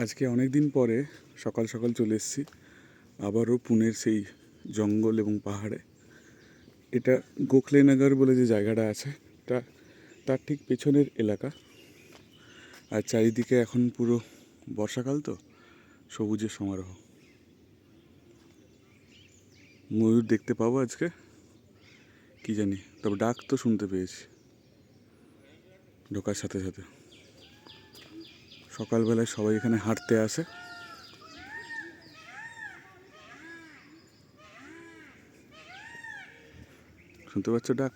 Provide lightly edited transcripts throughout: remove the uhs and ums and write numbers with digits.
আজকে অনেক দিন পরে সকাল সকাল চলে এসেছি আবারও পুনের সেই জঙ্গল এবং পাহাড়ে। এটা গোখলেনগর বলে যে জায়গাটা আছে, তার ঠিক পেছনের এলাকা। আর চারিদিকে এখন পুরো বর্ষাকাল, তো সবুজের সমারোহ। ময়ূর দেখতে পাবো আজকে কি জানি, তবে ডাক তো শুনতে পেয়েছি ঢোকার সাথে সাথে। সকালবেলায় সবাই এখানে হাঁটতে আসে। শুনতে পাচ্ছ ডাক?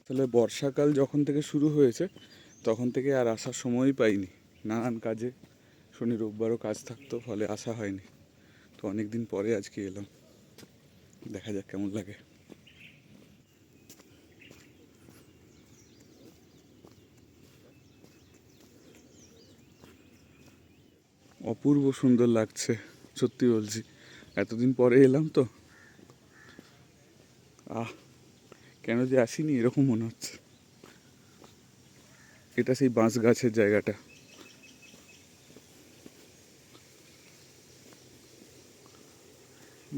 তাহলে বর্ষাকাল যখন থেকে শুরু হয়েছে তখন থেকে আর আসার সময়ই পাইনি, নানান কাজে। শনি রোববারও কাজ থাকতো, ফলে আসা হয়নি। তো অনেক দিন পরে আজকে এলাম, দেখা যাক কেমন লাগে। অপূর্ব সুন্দর লাগছে, সত্যি বলছি। এতদিন পরে এলাম তো, কেন যে আসিনি এরকম মনে হচ্ছে। এটা সেই বাঁশ গাছের জায়গাটা।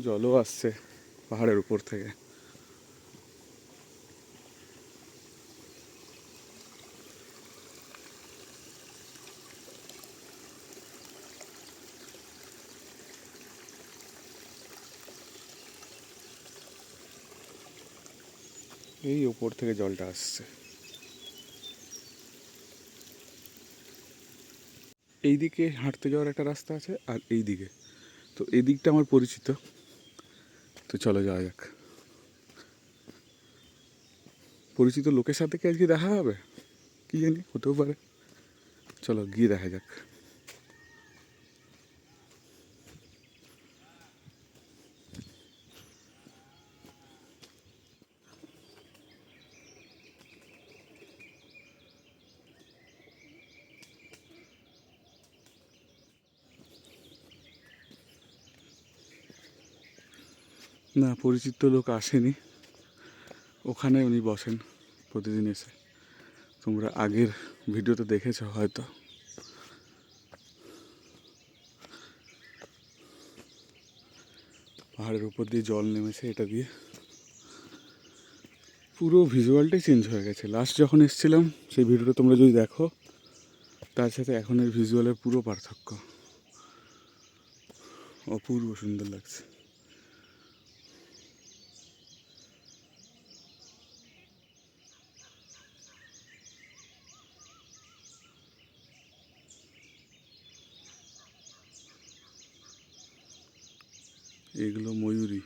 জলও আসছে পাহাড়ের উপর থেকে। এই ওপর থেকে জলটা আসছে। এই দিকে হাঁটতে যাওয়ার একটা রাস্তা আছে, আর এই দিকে। তো এই দিকটা আমার পরিচিত, তো চলো যাওয়া যাক। পরিচিত লোকের সাথে কি আজকে দেখা হবে, কি জানি, হতেও পারে। চলো গিয়ে দেখা যাক। না, পরিচিত লোক আসেনি, ওখানে উনি বসেন প্রতিদিন এসে। তোমরা আগের ভিডিওতে দেখেছো হয়তো। পাহাড়ের উপর দিয়ে জল নেমেছে, এটা দিয়ে পুরো ভিজুয়ালটাই চেঞ্জ হয়ে গেছে। লাস্ট যখন এসেছিলাম সেই ভিডিওটা তোমরা যদি দেখো, তার সাথে এখনের ভিজুয়ালের পুরো পার্থক্য। অপূর্ব সুন্দর লাগছে। এগুলো ময়ূরী।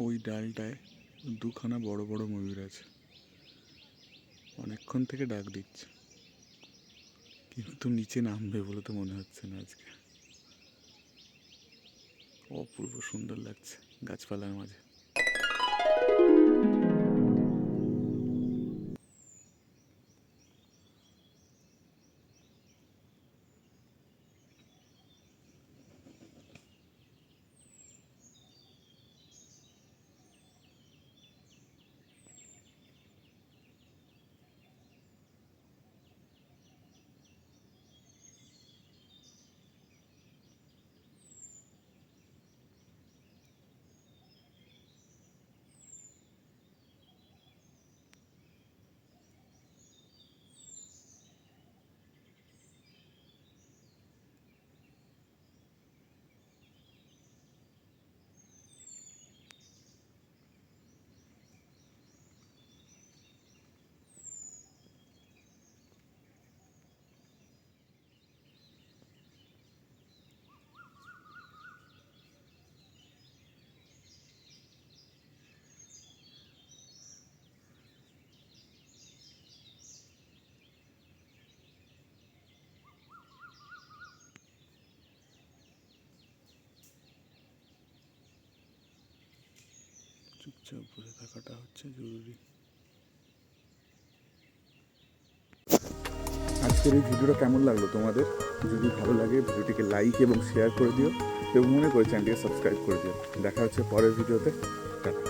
ওই ডালটায় দুখানা বড় বড় ময়ূর আছে। অনেকক্ষণ থেকে ডাক দিচ্ছে, কিন্তু নিচে নামবে বলে তো মনে হচ্ছে না আজকে। অপূর্ব সুন্দর লাগছে গাছপালার মাঝে। চুপচাপ বসে থাকাটা হচ্ছে জরুরি। আজকের এই ভিডিওটা কেমন লাগলো তোমাদের? যদি ভালো লাগে ভিডিওটিকে লাইক এবং শেয়ার করে দিও এবং মনে করে চ্যানেলটিকে সাবস্ক্রাইব করে দিও। দেখা হচ্ছে পরের ভিডিওতে। টাটা।